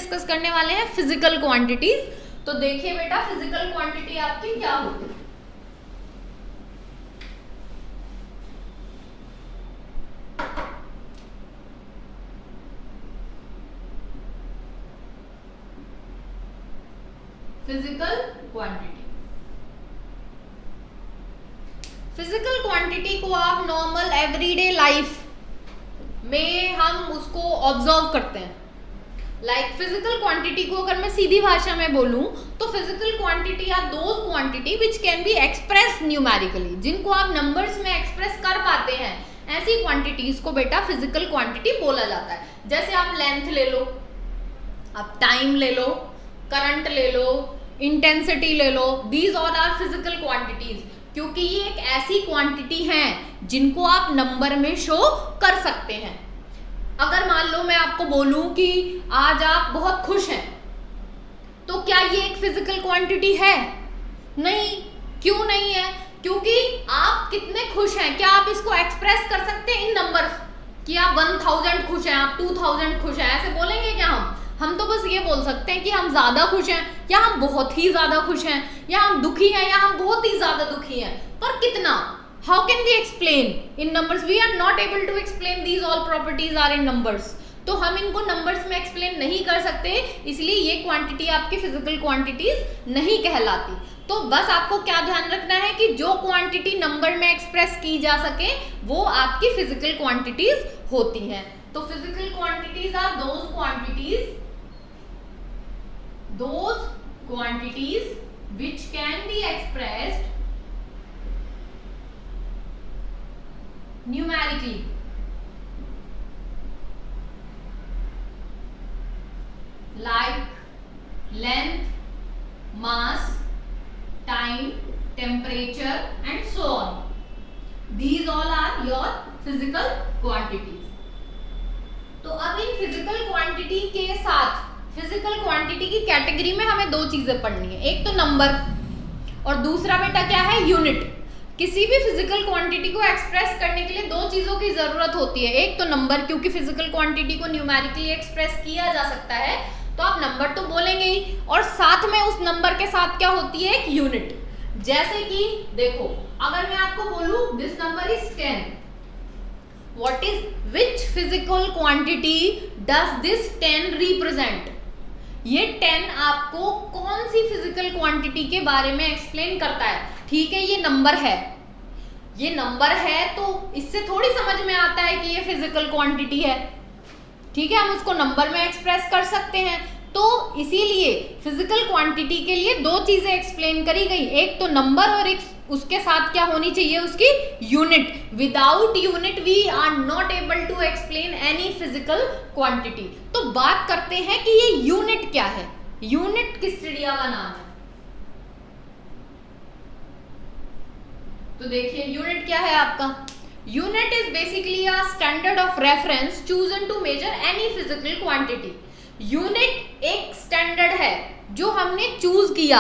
Discuss करने वाले हैं फिजिकल क्वांटिटीज। तो देखिए बेटा, फिजिकल क्वांटिटी आपकी क्या होती है। फिजिकल क्वांटिटी, फिजिकल क्वांटिटी को आप नॉर्मल एवरीडे लाइफ में हम उसको ऑब्जर्व करते हैं। लाइक फिजिकल क्वांटिटी को अगर मैं सीधी भाषा में बोलूं तो physical quantity are those quantity which can be express numerically, जिनको आप नंबर्स में एक्सप्रेस कर पाते हैं, ऐसी क्वांटिटीज को बेटा फिजिकल क्वांटिटी बोला जाता है। जैसे आप लेंथ ले लो, आप टाइम ले लो, करंट ले लो, इंटेंसिटी ले लो, these all are physical quantities, क्योंकि ये एक ऐसी क्वांटिटी हैं जिनको आप नंबर में शो कर सकते हैं। अगर मान लो मैं आपको बोलूं कि आज आप बहुत खुश हैं, तो क्या ये एक फिजिकल क्वांटिटी है? नहीं। क्यों नहीं है? क्योंकि आप कितने खुश हैं, क्या आप इसको एक्सप्रेस कर सकते हैं इन नंबर कि आप 1000 खुश हैं, आप 2000 खुश हैं, ऐसे बोलेंगे क्या हम तो बस ये बोल सकते हैं कि हम ज्यादा खुश हैं, या हम बहुत ही ज्यादा खुश हैं, या हम दुखी हैं, या हम बहुत ही ज्यादा दुखी हैं। पर कितना? How can we explain in numbers? We are not able to explain these all properties are in numbers. तो हम इनको नंबर्स में एक्सप्लेन नहीं कर सकते, इसलिए ये क्वांटिटी आपकी फिजिकल क्वांटिटीज नहीं कहलाती। तो बस आपको क्या ध्यान रखना है कि जो क्वांटिटी नंबर में एक्सप्रेस की जा सके वो आपकी फिजिकल क्वांटिटीज होती हैं। तो physical quantities are those quantities which can be expressed numerically, like length, mass, time, temperature and so on. These all are your physical quantities. तो अब इन फिजिकल क्वांटिटी के साथ फिजिकल क्वांटिटी की category में हमें दो चीजें पढ़नी है, एक तो नंबर और दूसरा बेटा क्या है, यूनिट। किसी भी फिजिकल क्वांटिटी को एक्सप्रेस करने के लिए दो चीजों की जरूरत होती है, एक तो नंबर, क्योंकि फिजिकल क्वांटिटी को न्यूमेरिकली एक्सप्रेस किया जा सकता है तो आप नंबर तो बोलेंगे ही, और साथ में उस नंबर के साथ क्या होती है, एक यूनिट। जैसे कि देखो, अगर मैं आपको बोलूं this number is 10, what is which physical quantity does this 10 represent? ये 10 आपको कौन सी फिजिकल क्वांटिटी के बारे में एक्सप्लेन करता है? ठीक है, ये नंबर है तो इससे थोड़ी समझ में आता है कि ये फिजिकल क्वांटिटी है। ठीक है, हम उसको नंबर में एक्सप्रेस कर सकते हैं। तो इसीलिए फिजिकल क्वांटिटी के लिए दो चीजें एक्सप्लेन करी गई, एक तो नंबर और एक उसके साथ क्या होनी चाहिए, उसकी unit. Without unit we are not able to explain any physical quantity. तो बात करते हैं कि ये यूनिट क्या है। यूनिट किस चिड़िया का नाम है? तो देखिए, यूनिट क्या है आपका? Unit is basically a standard of reference chosen to measure any physical quantity. Unit एक स्टैंडर्ड है जो हमने चूज किया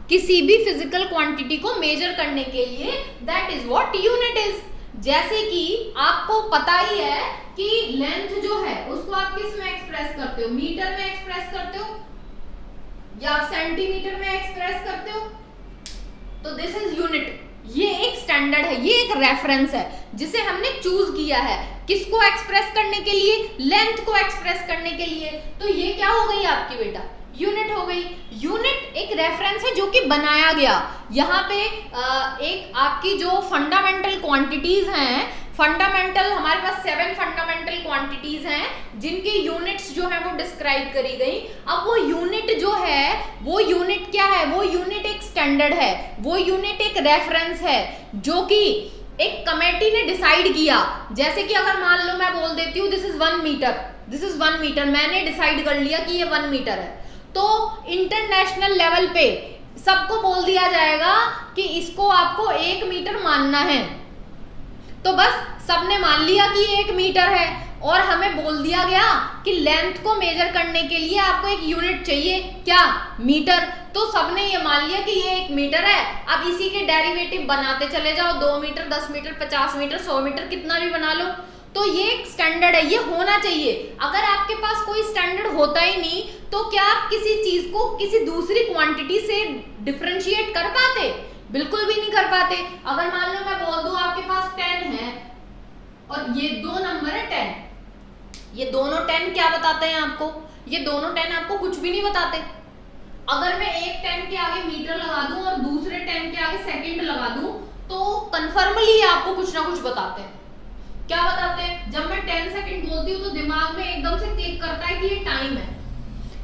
किसी भी फिजिकल क्वांटिटी को मेजर करने के लिए, that is what unit is. जैसे कि आपको पता ही है कि लेंथ जो है उसको आप किस में एक्सप्रेस करते हो, मीटर में एक्सप्रेस करते हो या सेंटीमीटर में एक्सप्रेस करते हो, तो दिस इज यूनिट। ये एक स्टैंडर्ड है, ये एक रेफरेंस है जिसे हमने चूज किया है किसको एक्सप्रेस करने के लिए, लेंथ को एक्सप्रेस करने के लिए। तो ये क्या हो गई आपकी बेटा, यूनिट हो गई। यूनिट एक रेफरेंस है जो कि बनाया गया। यहाँ पे एक आपकी जो फंडामेंटल क्वांटिटीज हैं, फंडामेंटल हमारे पास 7 फंडामेंटल क्वांटिटीज हैं जिनकी यूनिट्स जो है वो डिस्क्राइब करी गई। अब वो यूनिट जो है, वो यूनिट क्या है, वो यूनिट एक स्टैंडर्ड है, वो यूनिट एक रेफरेंस है जो कि एक कमेटी ने डिसाइड किया। जैसे कि अगर मान लो मैं बोल देती हूँ this is 1 metre, this is 1 metre, मैंने डिसाइड कर लिया कि ये 1 मीटर है, तो इंटरनेशनल लेवल पे सबको बोल दिया जाएगा कि इसको आपको 1 मीटर मानना है। तो बस सबने मान लिया कि ये 1 मीटर है, और हमें बोल दिया गया कि लेंथ को मेजर करने के लिए आपको एक यूनिट चाहिए, क्या, मीटर। तो सबने ये मान लिया कि ये 1 मीटर है। अब इसी के डेरिवेटिव बनाते चले जाओ, 2 मीटर, 10 मीटर, 50 मीटर, 100 मीटर, कितना भी बना लो। तो ये एक स्टैंडर्ड है, ये होना चाहिए। अगर आपके पास कोई स्टैंडर्ड होता ही नहीं तो क्या आप किसी चीज को किसी दूसरी क्वांटिटी से डिफरेंशिएट कर पाते? बिल्कुल भी नहीं कर पाते। अगर मान लो मैं बोल दूं आपके पास 10 है और ये दो नंबर है 10, ये दोनों 10 क्या बताते हैं आपको? ये दोनों 10 आपको कुछ भी नहीं बताते। अगर मैं एक 10 के आगे मीटर लगा दूं और दूसरे 10 के आगे सेकंड लगा दूं तो कन्फर्मली आपको कुछ ना कुछ बताते हैं। क्या बताते हैं? जब मैं 10 सेकंड बोलती हूँ तो दिमाग में एकदम से क्लिक करता है कि ये टाइम है,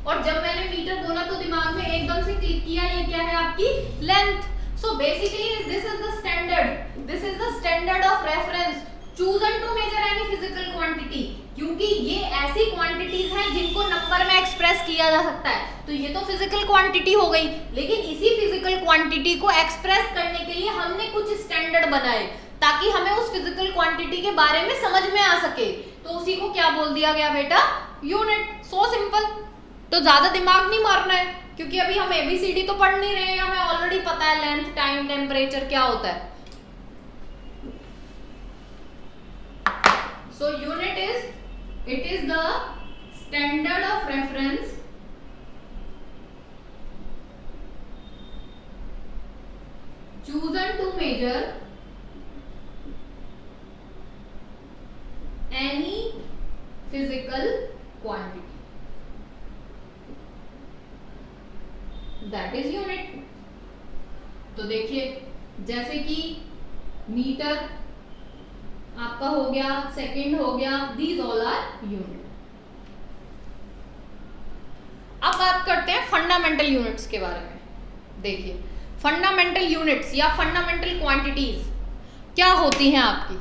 और जब मैंने मीटर बोला तो दिमाग में एकदम से क्लिक किया ये क्या है आपकी length. So basically this is the standard, this is the standard of reference chosen to measure any physical quantity, क्योंकि ये ऐसी क्वांटिटीज हैं जिनको नंबर में एक्सप्रेस किया जा सकता है। तो ये तो फिजिकल क्वांटिटी हो गई, लेकिन इसी फिजिकल क्वांटिटी को एक्सप्रेस करने के लिए हमने कुछ स्टैंडर्ड बनाए ताकि हमें उस फिजिकल क्वांटिटी के बारे में समझ में आ सके। तो उसी को क्या बोल दिया गया बेटा? यूनिट। So simple. तो ज्यादा दिमाग नहीं मारना है, क्योंकि अभी हम एबीसीडी तो पढ़ नहीं रहे हैं, हमें ऑलरेडी पता है लेंथ, टाइम, टेम्परेचर क्या होता है। So unit is, it is the standard of reference chosen to measure any physical quantity, that is unit। तो देखिए जैसे कि मीटर आपका हो गया, सेकंड हो गया, दीज ऑल आर यूनिट। अब बात करते हैं फंडामेंटल यूनिट्स के बारे में। देखिए फंडामेंटल यूनिट्स या फंडामेंटल क्वांटिटीज क्या होती हैं आपकी?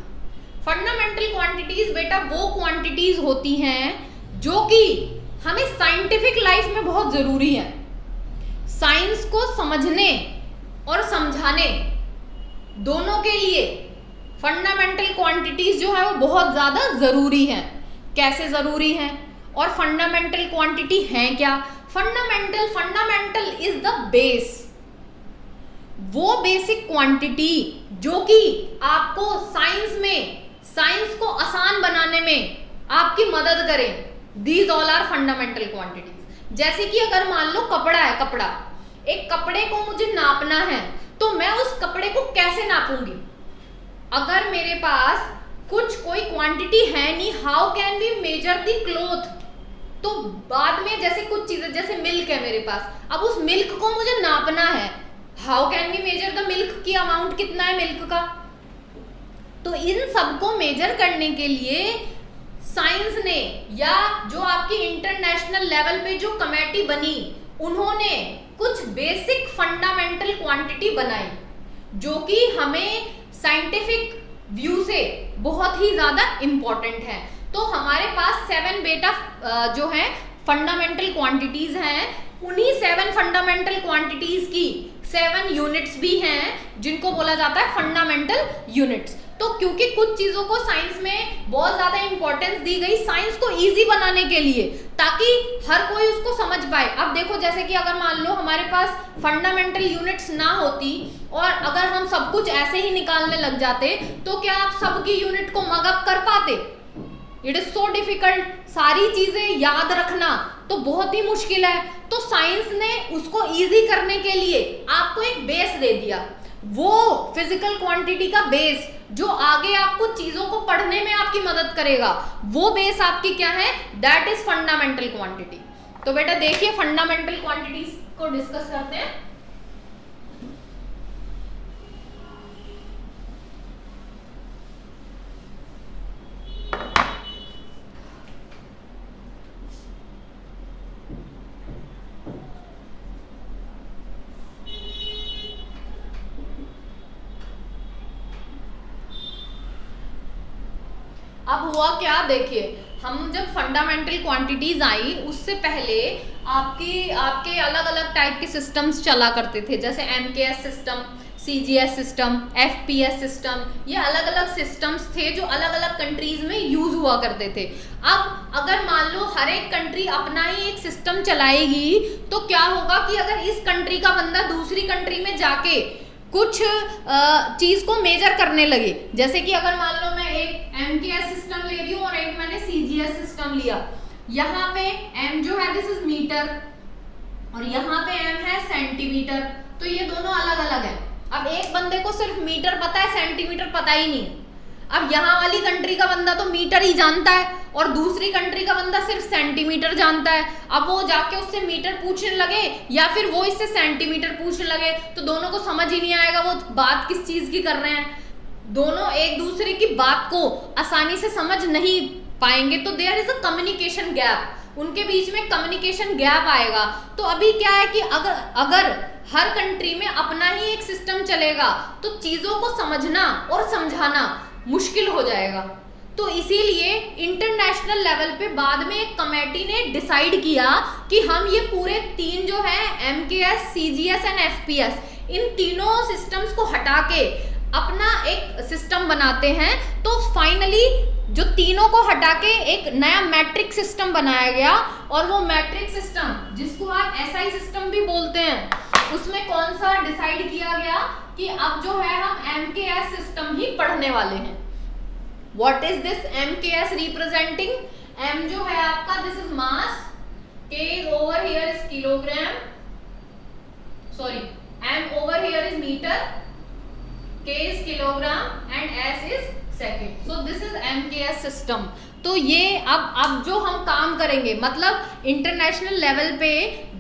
फंडामेंटल क्वांटिटीज बेटा वो क्वांटिटीज होती हैं जो कि हमें साइंटिफिक लाइफ में बहुत जरूरी है। साइंस को समझने और समझाने दोनों के लिए फंडामेंटल क्वांटिटीज जो है वो बहुत ज्यादा जरूरी हैं। कैसे जरूरी हैं और फंडामेंटल क्वांटिटी है क्या? फंडामेंटल इज द बेस, वो बेसिक क्वांटिटी जो कि आपको साइंस को आसान बनाने में आपकी मदद करे। These all are fundamental quantities. जैसे कि अगर मान लो कपड़ा है, एक कपड़े को मुझे नापना है तो मैं उस कपड़े को कैसे नापूंगी? अगर मेरे पास कोई क्वांटिटी है नहीं, how can we measure the cloth? तो बाद में जैसे कुछ चीजें, जैसे मिल्क है मेरे पास, अब उस मिल्क को मुझे नापना है, how can we measure the milk की अमाउंट कितना है मिल्क का? तो इन सबको मेजर करने के लिए साइंस ने या जो आपकी इंटरनेशनल लेवल पे जो कमेटी बनी उन्होंने कुछ बेसिक फंडामेंटल क्वांटिटी बनाई जो कि हमें साइंटिफिक व्यू से बहुत ही ज्यादा इंपॉर्टेंट है। तो हमारे पास 7 बेटा जो है फंडामेंटल क्वांटिटीज हैं। उन्हीं 7 फंडामेंटल क्वांटिटीज की 7 यूनिट्स भी हैं जिनको बोला जाता है फंडामेंटल यूनिट्स। तो क्योंकि कुछ चीजों को साइंस में बहुत ज्यादा इंपॉर्टेंस दी गई साइंस को इजी बनाने के लिए, ताकि हर कोई उसको समझ पाए। अब देखो जैसे कि अगर मान लो हमारे पास फंडामेंटल यूनिट्स ना होती और अगर हम सब कुछ ऐसे ही निकालने लग जाते तो क्या आप सबकी यूनिट को मगअप कर पाते? It is so difficult. सारी चीजें याद रखना तो बहुत ही मुश्किल है। तो साइंस ने उसको इजी करने के लिए आपको एक बेस दे दिया, वो फिजिकल क्वांटिटी का बेस जो आगे आपको चीजों को पढ़ने में आपकी मदद करेगा। वो बेस आपकी क्या है? That is fundamental quantity. तो बेटा देखिए फंडामेंटल क्वांटिटीज को डिस्कस करते हैं। अब हुआ क्या, देखिए हम जब फंडामेंटल क्वांटिटीज आई उससे पहले आपके अलग अलग टाइप के सिस्टम्स चला करते थे, जैसे MKS system, CGS system, FPS system. ये अलग अलग सिस्टम्स थे जो अलग अलग कंट्रीज में यूज हुआ करते थे। अब अगर मान लो हर एक कंट्री अपना ही एक सिस्टम चलाएगी तो क्या होगा कि अगर इस कंट्री का बंदा दूसरी कंट्री में जाके कुछ चीज को मेजर करने लगे। जैसे कि अगर मान लो मैं एक MKS सिस्टम ले रही हूँ और एक मैंने CGS सिस्टम लिया, यहाँ पे M जो है दिस इज मीटर और यहाँ पे M है सेंटीमीटर, तो ये दोनों अलग अलग है। अब एक बंदे को सिर्फ मीटर पता है, सेंटीमीटर पता ही नहीं। अब यहाँ वाली कंट्री का बंदा तो मीटर ही जानता है और दूसरी कंट्री का बंदा सिर्फ सेंटीमीटर जानता है। अब वो जाके उससे मीटर पूछने लगे या फिर वो इससे सेंटीमीटर पूछने लगे तो दोनों को समझ ही नहीं आएगा वो बात किस चीज की कर रहे हैं। दोनों एक दूसरे की बात को आसानी से समझ नहीं पाएंगे, तो there is a communication gap, उनके बीच में कम्युनिकेशन गैप आएगा। तो अभी क्या है कि अगर हर कंट्री में अपना ही एक सिस्टम चलेगा तो चीजों को समझना और समझाना मुश्किल हो जाएगा। तो इसीलिए इंटरनेशनल लेवल पे बाद में एक कमेटी ने डिसाइड किया कि हम ये पूरे तीन जो है MKS, CGS एंड FPS, इन तीनों सिस्टम्स को हटा के अपना एक सिस्टम बनाते हैं। तो फाइनली जो तीनों को हटा के एक नया मैट्रिक सिस्टम बनाया गया और वो मैट्रिक सिस्टम जिसको आप SI सिस्टम भी बोलते हैं, उसमें कौन सा डिसाइड किया गया कि अब जो है हम MKS सिस्टम ही पढ़ने वाले हैं। What is this MKS representing? M जो है आपका this is mass, K over here is kilogram, sorry M over here is meter, K is kilogram and S is second. So this is MKS system. तो ये अब जो हम काम करेंगे, मतलब इंटरनेशनल लेवल पे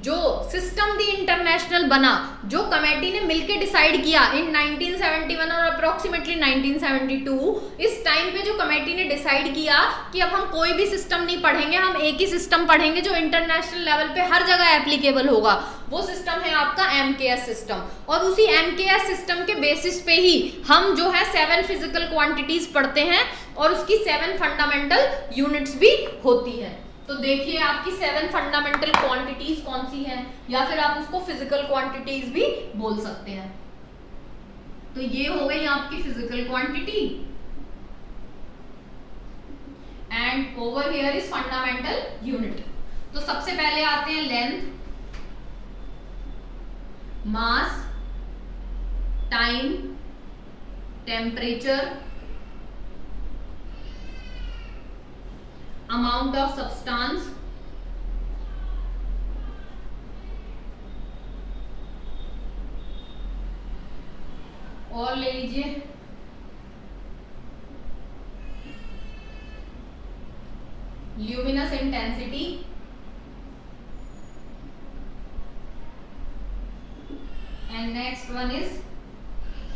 जो सिस्टम दी इंटरनेशनल बना, जो कमेटी ने मिलके डिसाइड किया इन 1971 और अप्रोक्सीमेटली 1972, इस टाइम पे जो कमेटी ने डिसाइड किया कि अब हम कोई भी सिस्टम नहीं पढ़ेंगे, हम एक ही सिस्टम पढ़ेंगे जो इंटरनेशनल लेवल पे हर जगह एप्लीकेबल होगा। वो सिस्टम है आपका MKS सिस्टम और उसी MKS सिस्टम के बेसिस पे ही हम जो है 7 फिजिकल क्वांटिटीज पढ़ते हैं और उसकी 7 फंडामेंटल यूनिट्स भी होती है। तो देखिए आपकी 7 फंडामेंटल क्वांटिटीज कौन सी हैं, या फिर आप उसको फिजिकल क्वांटिटीज भी बोल सकते हैं। तो ये हो गई आपकी physical quantity and over here is fundamental unit. तो सबसे पहले आते हैं length, mass, time, temperature, amount of substance, और ले लीजिए luminous intensity, and next one is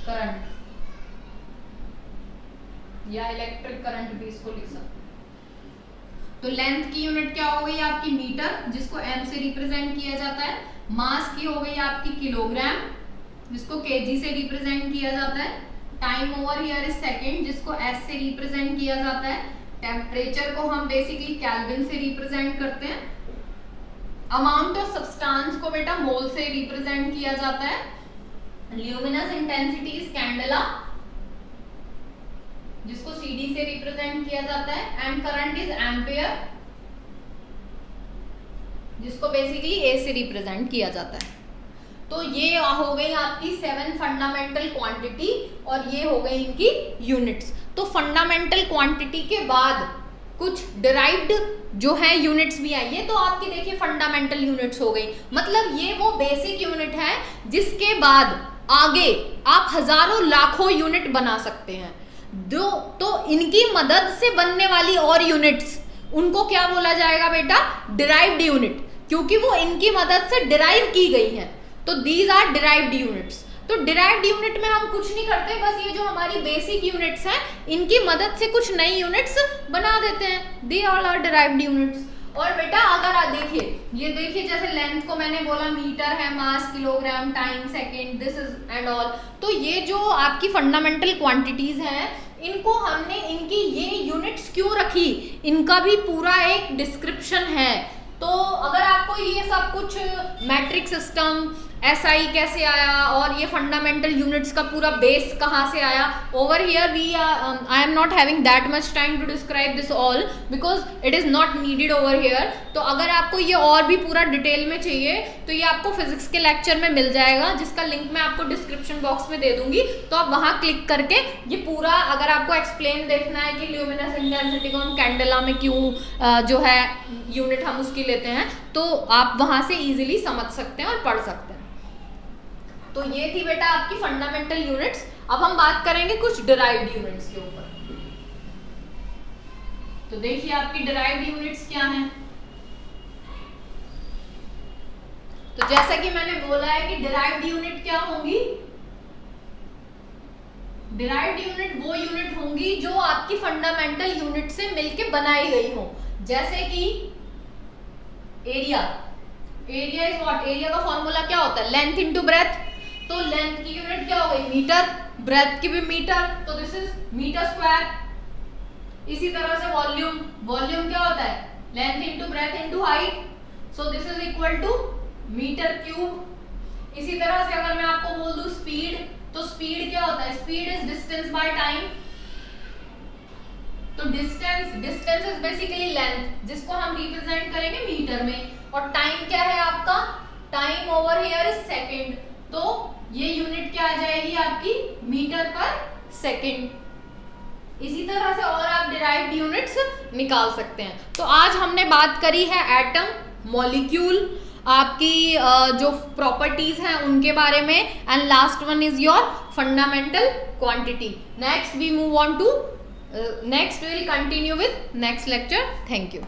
current या इलेक्ट्रिक करंट भी इसको लिख सकते हैं। तो लेंथ की यूनिट क्या हो गई आपकी मीटर, जिसको M से रिप्रेजेंट किया जाता है। मास की हो गई आपकी किलोग्राम, जिसको kg से रिप्रेजेंट किया जाता है। Time over here is second, जिसको S से रिप्रेजेंट किया जाता है। टेम्परेचर को हम बेसिकली केल्विन से रिप्रेजेंट करते हैं। अमाउंट ऑफ सब्सटेंस को बेटा मोल से रिप्रेजेंट किया जाता है। ल्यूमिनस इंटेंसिटी इज कैंडेला, जिसको CD से रिप्रेजेंट किया जाता है। एंड करंट इज एम्पियर, जिसको बेसिकली A से रिप्रेजेंट किया जाता है। तो ये हो गई आपकी 7 फंडामेंटल क्वांटिटी और ये हो गई इनकी यूनिट्स। तो फंडामेंटल क्वांटिटी के बाद कुछ डिराइव्ड जो है यूनिट्स भी आई है। तो आपकी देखिए फंडामेंटल यूनिट्स हो गई, मतलब ये वो बेसिक यूनिट है जिसके बाद आगे आप हजारों लाखों यूनिट बना सकते हैं। तो इनकी मदद से बनने वाली और यूनिट्स, उनको क्या बोला जाएगा बेटा, डिराइव्ड यूनिट, क्योंकि वो इनकी मदद से डिराइव की गई है। तो दीज आर डिराइव्ड यूनिट्स। तो डिराइव्ड यूनिट में हम कुछ नहीं करते, बस ये जो हमारी बेसिक यूनिट्स हैं इनकी मदद से कुछ नई यूनिट्स बना देते हैं। They all are derived units. और बेटा अगर आप देखिए, ये देखिए जैसे लेंथ को मैंने बोला मीटर है, mass kilogram, time second, this is and all. तो ये जो आपकी फंडामेंटल क्वांटिटीज हैं, इनको हमने इनकी ये यूनिट्स क्यों रखी, इनका भी पूरा एक डिस्क्रिप्शन है। तो अगर आपको ये सब कुछ मैट्रिक सिस्टम, SI कैसे आया और ये फंडामेंटल यूनिट्स का पूरा बेस कहाँ से आया. Over here I am not having that much time to describe this all because it is not needed over here. तो अगर आपको ये और भी पूरा डिटेल में चाहिए तो ये आपको फिजिक्स के लेक्चर में मिल जाएगा, जिसका लिंक मैं आपको डिस्क्रिप्शन बॉक्स में दे दूंगी. तो आप वहां क्लिक करके ये पूरा, अगर आपको एक्सप्लेन देखना है कि ल्यूमिनेसेंट इंटेंसिटी को हम कैंडेला में क्यों जो है यूनिट हम उसकी लेते हैं, तो आप वहां से इजीली समझ सकते हैं और पढ़ सकते हैं. तो ये थी बेटा आपकी फंडामेंटल यूनिट्स. अब हम बात करेंगे कुछ डिराइव्ड यूनिट्स के ऊपर. तो देखिए आपकी डिराइव्ड यूनिट्स क्या हैं. तो जैसा कि मैंने बोला है कि डिराइव्ड यूनिट क्या होंगी. डिराइव्ड यूनिट वो यूनिट होंगी जो आपकी फंडामेंटल यूनिट से मिलके बनाई गई हो. जैसे कि area. Area is what. Area का फॉर्मूला क्या होता है, लेंथ इनटू ब्रेथ. तो लेंथ की यूनिट क्या हो गई, मीटर. ब्रेथ की भी मीटर, तो दिस इज मीटर स्क्वायर. इसी तरह से वॉल्यूम. वॉल्यूम क्या होता है, length into breadth into height, so this is equal to metre cube. इसी तरह से अगर मैं आपको बोल दूं स्पीड, तो स्पीड क्या होता है, speed is distance by time. तो डिस्टेंस इज बेसिकली लेंथ, जिसको हम रिप्रेजेंट करेंगे मीटर में. और टाइम क्या है आपका, time over here is second. तो ये यूनिट क्या आ जाएगी आपकी, मीटर पर सेकंड. इसी तरह से और आप डिराइव्ड यूनिट्स निकाल सकते हैं. तो आज हमने बात करी है एटम, मॉलिक्यूल, आपकी जो प्रॉपर्टीज हैं उनके बारे में, and last one is your fundamental quantity. Next we move on to next we will continue with next lecture. Thank you.